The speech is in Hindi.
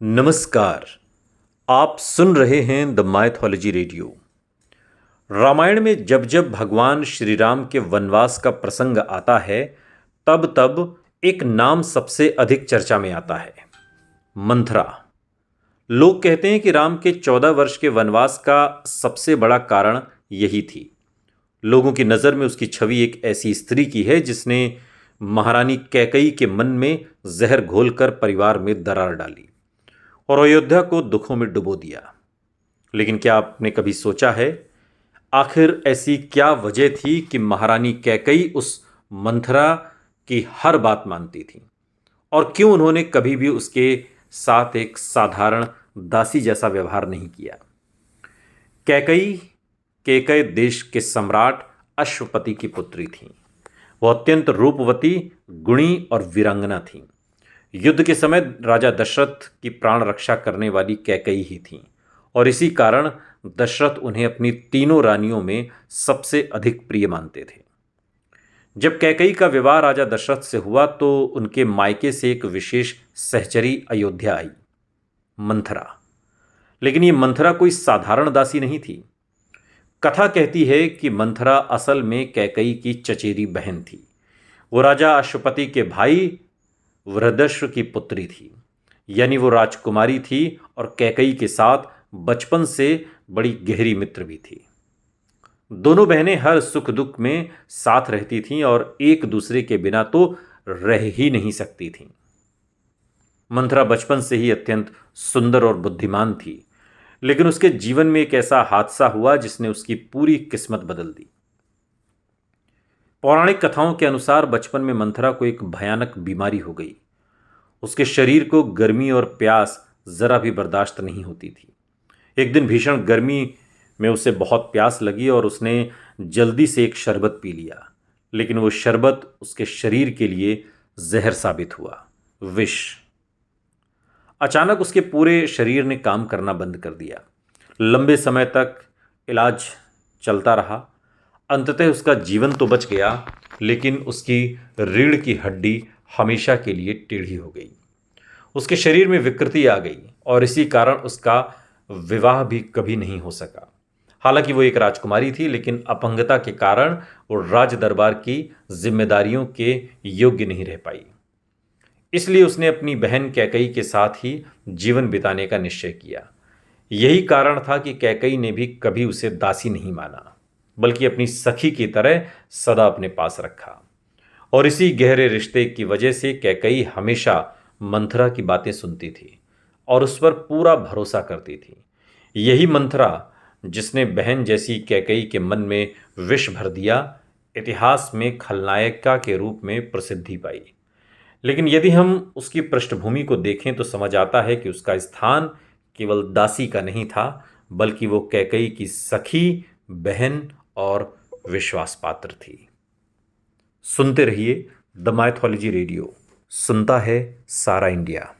नमस्कार। आप सुन रहे हैं द माइथोलॉजी रेडियो। रामायण में जब जब भगवान श्री राम के वनवास का प्रसंग आता है तब तब एक नाम सबसे अधिक चर्चा में आता है, मंथरा। लोग कहते हैं कि राम के 14 वर्ष के वनवास का सबसे बड़ा कारण यही थी। लोगों की नज़र में उसकी छवि एक ऐसी स्त्री की है जिसने महारानी कैकई के मन में जहर घोलकर परिवार में दरार डाली और अयोध्या को दुखों में डुबो दिया। लेकिन क्या आपने कभी सोचा है, आखिर ऐसी क्या वजह थी कि महारानी कैकई उस मंथरा की हर बात मानती थी, और क्यों उन्होंने कभी भी उसके साथ एक साधारण दासी जैसा व्यवहार नहीं किया। कैकई केकय देश के सम्राट अश्वपति की पुत्री थी। वह अत्यंत रूपवती, गुणी और वीरांगना थी। युद्ध के समय राजा दशरथ की प्राण रक्षा करने वाली कैकई ही थी, और इसी कारण दशरथ उन्हें अपनी तीनों रानियों में सबसे अधिक प्रिय मानते थे। जब कैकई का विवाह राजा दशरथ से हुआ तो उनके मायके से एक विशेष सहचरी अयोध्या आई, मंथरा। लेकिन ये मंथरा कोई साधारण दासी नहीं थी। कथा कहती है कि मंथरा असल में कैकई की चचेरी बहन थी। वो राजा अश्वपति के भाई वृहदश्व की पुत्री थी, यानी वो राजकुमारी थी और कैकई के साथ बचपन से बड़ी गहरी मित्र भी थी। दोनों बहनें हर सुख दुख में साथ रहती थीं और एक दूसरे के बिना तो रह ही नहीं सकती थीं। मंथरा बचपन से ही अत्यंत सुंदर और बुद्धिमान थी, लेकिन उसके जीवन में एक ऐसा हादसा हुआ जिसने उसकी पूरी किस्मत बदल दी। पौराणिक कथाओं के अनुसार बचपन में मंथरा को एक भयानक बीमारी हो गई। उसके शरीर को गर्मी और प्यास जरा भी बर्दाश्त नहीं होती थी। एक दिन भीषण गर्मी में उसे बहुत प्यास लगी और उसने जल्दी से एक शरबत पी लिया, लेकिन वो शरबत उसके शरीर के लिए जहर साबित हुआ, विष। अचानक उसके पूरे शरीर ने काम करना बंद कर दिया। लंबे समय तक इलाज चलता रहा। अंततः उसका जीवन तो बच गया, लेकिन उसकी रीढ़ की हड्डी हमेशा के लिए टेढ़ी हो गई। उसके शरीर में विकृति आ गई और इसी कारण उसका विवाह भी कभी नहीं हो सका। हालांकि वो एक राजकुमारी थी, लेकिन अपंगता के कारण वो राज दरबार की जिम्मेदारियों के योग्य नहीं रह पाई। इसलिए उसने अपनी बहन कैकई के साथ ही जीवन बिताने का निश्चय किया। यही कारण था कि कैकई ने भी कभी उसे दासी नहीं माना, बल्कि अपनी सखी की तरह सदा अपने पास रखा। और इसी गहरे रिश्ते की वजह से कैकई हमेशा मंथरा की बातें सुनती थी और उस पर पूरा भरोसा करती थी। यही मंथरा, जिसने बहन जैसी कैकई के मन में विष भर दिया, इतिहास में खलनायिका के रूप में प्रसिद्धि पाई। लेकिन यदि हम उसकी पृष्ठभूमि को देखें तो समझ आता है कि उसका स्थान केवल दासी का नहीं था, बल्कि वो कैकई की सखी, बहन और विश्वास पात्र थी। सुनते रहिए द माइथोलॉजी रेडियो। सुनता है सारा इंडिया।